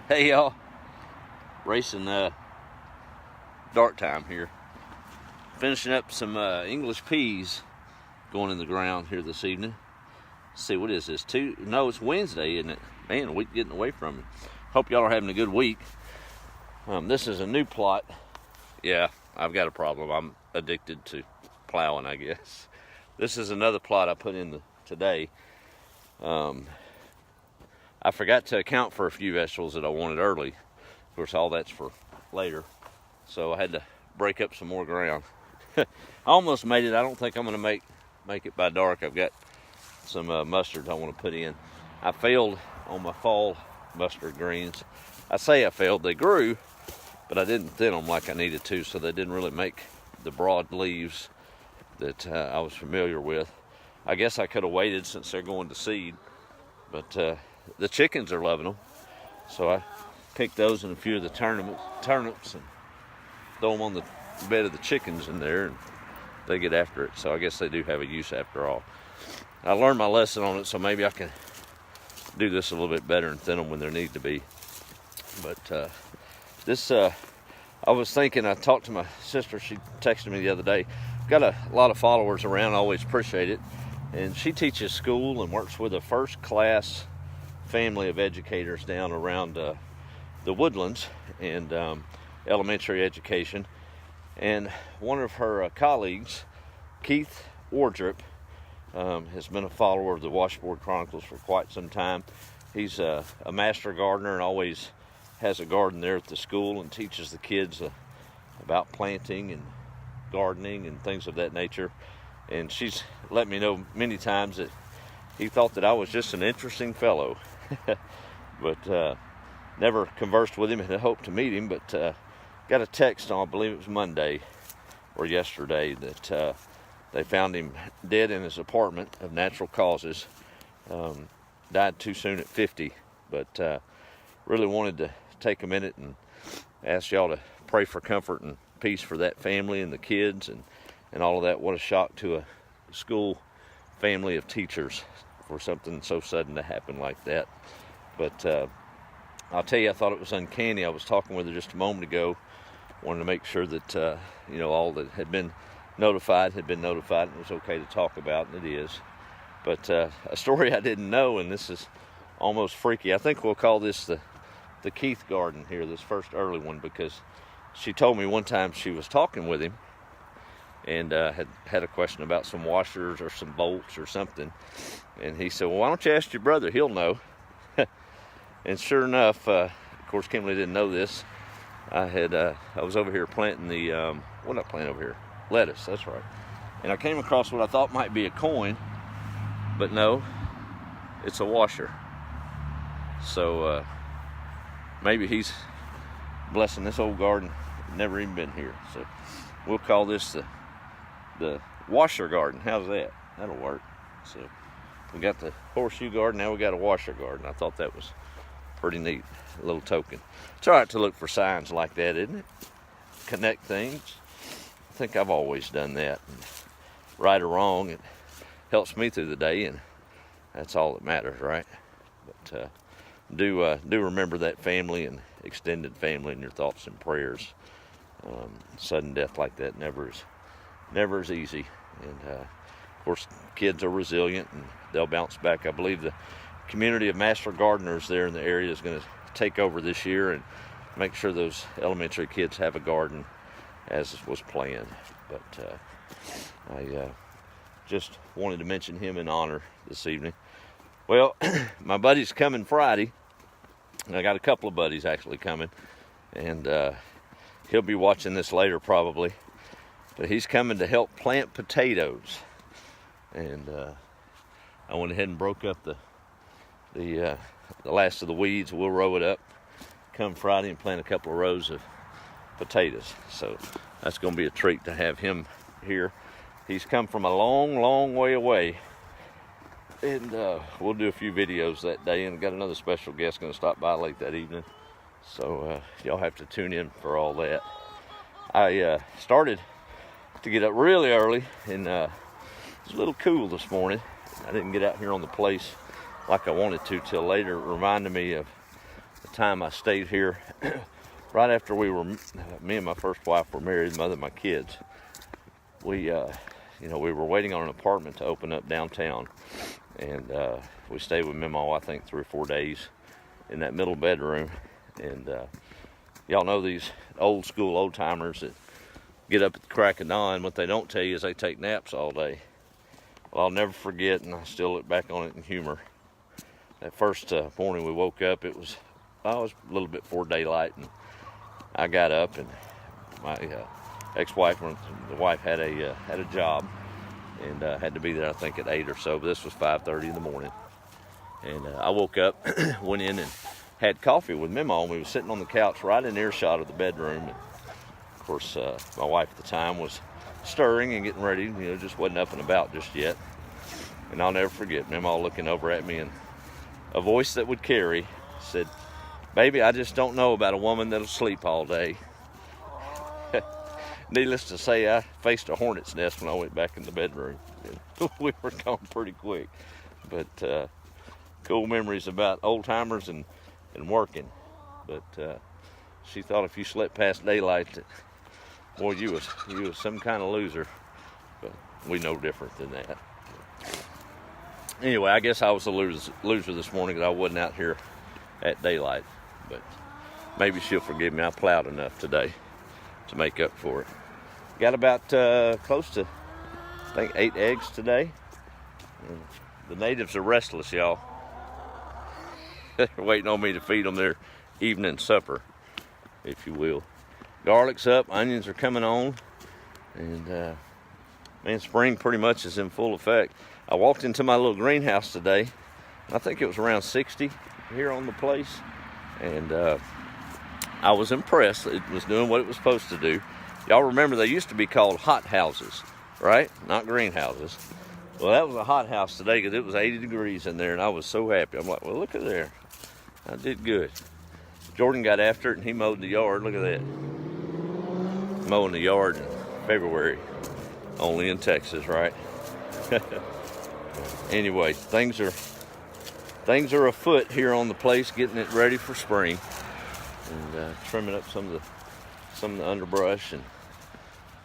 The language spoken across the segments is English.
Hey y'all, racing dark time here. Finishing up some English peas going in the ground here this evening. Let's see, what is this? No, it's Wednesday, isn't it? Man, a week getting away from me. Hope y'all are having a good week. This is a new plot. Yeah, I've got a problem. I'm addicted to plowing, I guess. This is another plot I put in today. I forgot to account for a few vegetables that I wanted early. Of course, all that's for later. So I had to break up some more ground. I almost made it. I don't think I'm going to make it by dark. I've got some mustard I want to put in. I failed on my fall mustard greens. I say I failed. They grew, but I didn't thin them like I needed to, so they didn't really make the broad leaves that I was familiar with. I guess I could have waited since they're going to seed, but the chickens are loving them, so I picked those and a few of the turnips and throw them on the bed of the chickens in there, and they get after it. So I guess they do have a use after all. I learned my lesson on it, so maybe I can do this a little bit better and thin them when there need to be. But I was thinking, I talked to my sister. She texted me the other day. Got a lot of followers around. I always appreciate it. And she teaches school and works with a first class family of educators down around the Woodlands and elementary education. And one of her colleagues, Keith Wardrop, has been a follower of the Washboard Chronicles for quite some time. He's a master gardener and always has a garden there at the school and teaches the kids about planting and gardening and things of that nature. And she's let me know many times that he thought that I was just an interesting fellow. But never conversed with him and had hoped to meet him, but got a text on, I believe it was Monday or yesterday, that they found him dead in his apartment of natural causes. Died too soon at 50, but really wanted to take a minute and ask y'all to pray for comfort and peace for that family and the kids and all of that. What a shock to a school family of teachers for something so sudden to happen like that. But I'll tell you, I thought it was uncanny. I was talking with her just a moment ago. Wanted to make sure that all that had been notified and it was okay to talk about, and it is. But a story I didn't know, and this is almost freaky. I think we'll call this the Keith garden here, this first early one, because she told me one time she was talking with him and had a question about some washers or some bolts or something. And he said, well, why don't you ask your brother? He'll know. And sure enough, of course, Kimberly didn't know this. I was over here planting what did I plant over here? Lettuce, that's right. And I came across what I thought might be a coin, but no, it's a washer. So maybe he's blessing this old garden. Never even been here. So we'll call this the washer garden. How's that? That'll work. So we got the horseshoe garden, now we got a washer garden. I thought that was pretty neat, a little token. It's all right to look for signs like that, isn't it? Connect things. I think I've always done that. And right or wrong, it helps me through the day, and that's all that matters, right? But do remember that family and extended family in your thoughts and prayers. Sudden death like that never is easy. And of course, kids are resilient and they'll bounce back. I believe the community of master gardeners there in the area is going to take over this year and make sure those elementary kids have a garden as was planned. But I just wanted to mention him in honor this evening. Well, my buddy's coming Friday. I got a couple of buddies actually coming, and he'll be watching this later probably. But he's coming to help plant potatoes, and I went ahead and broke up the last of the weeds. We'll row it up come Friday and plant a couple of rows of potatoes. So that's going to be a treat to have him here. He's come from a long way away, and we'll do a few videos that day, and got another special guest going to stop by late that evening. So y'all have to tune in for all that. I started to get up really early, and it's a little cool this morning. I didn't get out here on the place like I wanted to till later. It reminded me of time I stayed here, right after me and my first wife were married, mother of my kids, we were waiting on an apartment to open up downtown, and we stayed with Mimo, I think 3 or 4 days in that middle bedroom. And y'all know these old school old timers that get up at the crack of dawn. What they don't tell you is they take naps all day. Well, I'll never forget, and I still look back on it in humor. That first morning we woke up, it was a little bit before daylight, and I got up, and my ex-wife, the wife had a job, and had to be there I think at 8 or so. But this was 5:30 in the morning, and I woke up, went in and had coffee with Mimo, and we were sitting on the couch right in earshot of the bedroom. And of course, my wife at the time was stirring and getting ready, just wasn't up and about just yet. And I'll never forget Mimo looking over at me, and a voice that would carry said, "Baby, I just don't know about a woman that'll sleep all day." Needless to say, I faced a hornet's nest when I went back in the bedroom. We were gone pretty quick. But cool memories about old timers and working. But she thought if you slept past daylight, that, boy, you was some kind of loser. But we know different than that. Anyway, I guess I was a loser this morning because I wasn't out here at daylight. But maybe she'll forgive me. I plowed enough today to make up for it. Got about close to, I think, 8 eggs today. And the natives are restless, y'all. They're waiting on me to feed them their evening supper, if you will. Garlic's up, onions are coming on, and man, spring pretty much is in full effect. I walked into my little greenhouse today. I think it was around 60 here on the place, and I was impressed. It was doing what it was supposed to do. Y'all remember they used to be called hot houses, right? Not greenhouses. Well, that was a hot house today because it was 80 degrees in there, and I was so happy. I'm like, well, look at there. I did good. Jordan got after it, and he mowed the yard. Look at that. Mowing the yard in February. Only in Texas, right? Anyway, things are afoot here on the place, getting it ready for spring, and trimming up some of the underbrush and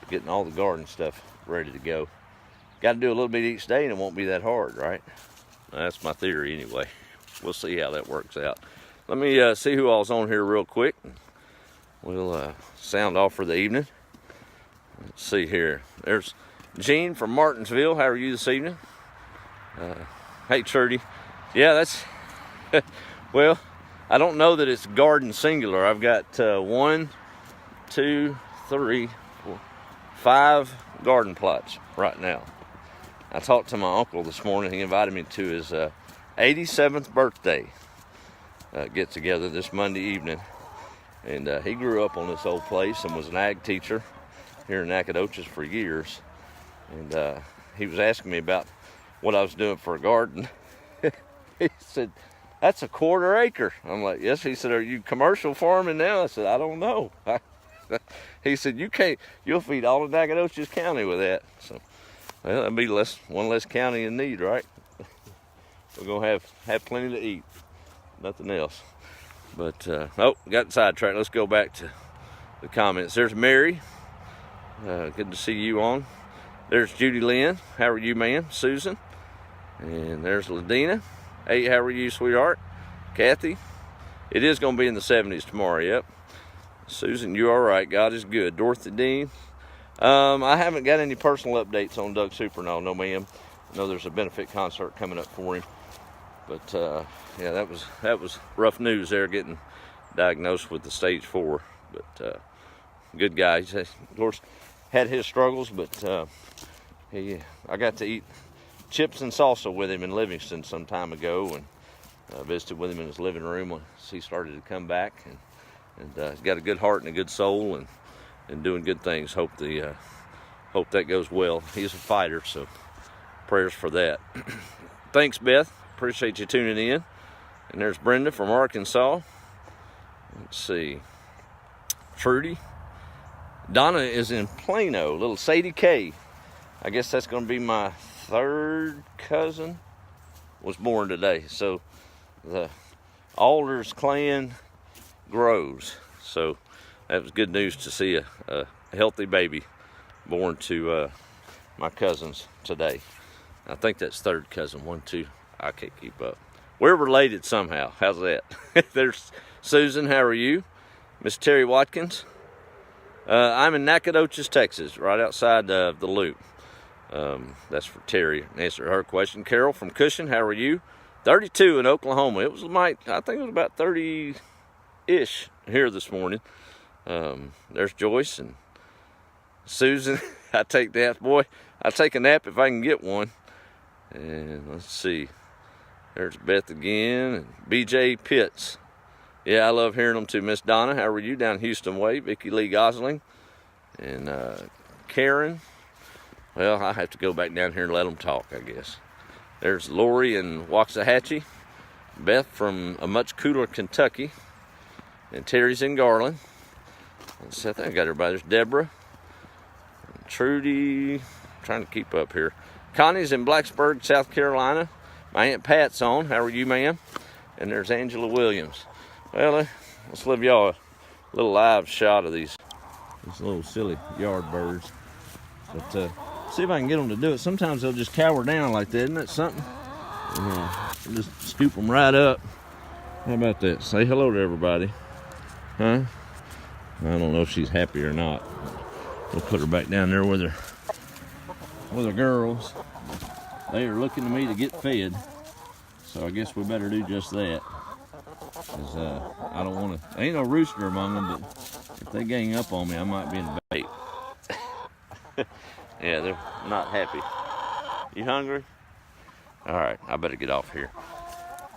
getting all the garden stuff ready to go. Got to do a little bit each day, and it won't be that hard, right? That's my theory anyway. We'll see how that works out. Let me see who all's on here real quick. We'll sound off for the evening. Let's see here. There's Gene from Martinsville. How are you this evening? Hey, Trudy. Yeah, that's... well, I don't know that it's garden singular. I've got 1, 2, 3, 4, 5 garden plots right now. I talked to my uncle this morning. He invited me to his 87th birthday get together this Monday evening. And he grew up on this old place and was an ag teacher here in Nacogdoches for years. And he was asking me about what I was doing for a garden. He said, "That's a 1/4 acre." I'm like, "Yes." He said, "Are you commercial farming now?" I said, "I don't know." He said, "You'll feed all of Nacogdoches County with that." So, well, that'd be one less county in need, right? We're gonna have plenty to eat, nothing else. But got sidetracked. Let's go back to the comments. There's Mary. Good to see you on. There's Judy Lynn. How are you, ma'am? Susan. And there's Ladina. Hey, how are you, sweetheart? Kathy. It is going to be in the 70s tomorrow, yep. Susan, you all right? God is good. Dorothy Dean. I haven't got any personal updates on Doug Supernall, no ma'am. I know there's a benefit concert coming up for him. But, yeah, that was rough news there, getting diagnosed with the stage 4. But good guy. He's, of course, had his struggles, but I got to eat chips and salsa with him in Livingston some time ago, and visited with him in his living room once he started to come back, and he's got a good heart and a good soul, and doing good things. Hope that goes well. He's a fighter, so prayers for that. Thanks, Beth. Appreciate you tuning in. And there's Brenda from Arkansas. Let's see. Trudy. Donna is in Plano. Little Sadie K. I guess that's going to be my 3rd cousin. Was born today. So the Alders clan grows. So that was good news to see a healthy baby born to my cousins today. I think that's third cousin, 1, 2, I can't keep up. We're related somehow, how's that? There's Susan, how are you? Miss Terry Watkins. I'm in Nacogdoches, Texas, right outside the Loop. That's for Terry, answer her question. Carol from Cushion, how are you? 32 in Oklahoma. It was I think it was about 30-ish here this morning. There's Joyce and Susan. I take naps, boy. I take a nap if I can get one. And let's see. There's Beth again and BJ Pitts. Yeah, I love hearing them too. Miss Donna, how are you down Houston Way? Vicky Lee Gosling and Karen. Well, I have to go back down here and let them talk, I guess. There's Lori in Waxahachie. Beth from a much cooler Kentucky. And Terry's in Garland. Let's see, I think I got everybody. There's Deborah. And Trudy. I'm trying to keep up here. Connie's in Blacksburg, South Carolina. My Aunt Pat's on. How are you, ma'am? And there's Angela Williams. Well, let's give y'all a little live shot of these little silly yard birds. But see if I can get them to do it. Sometimes they'll just cower down like that. Isn't that something? We'll just scoop them right up. How about that? Say hello to everybody. Huh? I don't know if she's happy or not. We'll put her back down there with her girls. They are looking to me to get fed. So I guess we better do just that. Cause I don't want to. Ain't no rooster among them, but if they gang up on me, I might be in the bait. Yeah, they're not happy. You hungry? All right, I better get off here.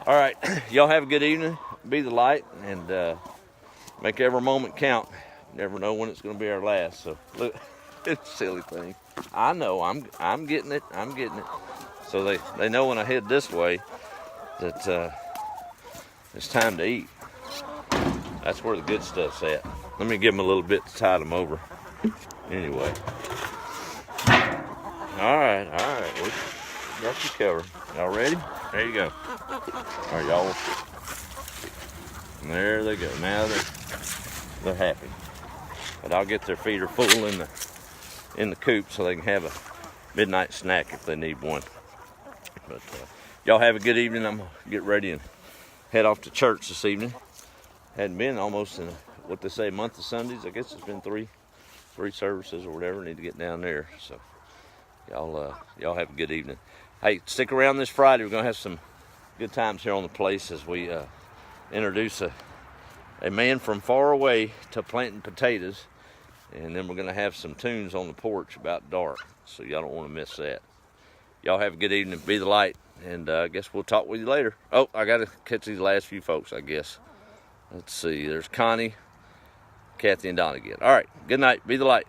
All right, y'all have a good evening. Be the light and make every moment count. Never know when it's going to be our last. So look, it's a silly thing. I know. I'm getting it. I'm getting it. So they know when I head this way that it's time to eat. That's where the good stuff's at. Let me give them a little bit to tide them over. Anyway. All right. We got you covered. Y'all ready? There you go. All right, y'all. There they go. Now they're happy. But I'll get their feeder full in the coop so they can have a midnight snack if they need one. But y'all have a good evening. I'm gonna get ready and head off to church this evening. Hadn't been almost in what they say month of Sundays. I guess it's been three services or whatever. Need to get down there. So y'all have a good evening. Hey, stick around this Friday. We're gonna have some good times here on the place as we introduce a man from far away to planting potatoes, and then we're gonna have some tunes on the porch about dark. So y'all don't want to miss that. Y'all have a good evening. Be the light, and I guess we'll talk with you later. Oh, I gotta catch these last few folks, I guess. Let's see. There's Connie, Kathy, and Don again. All right. Good night. Be the light.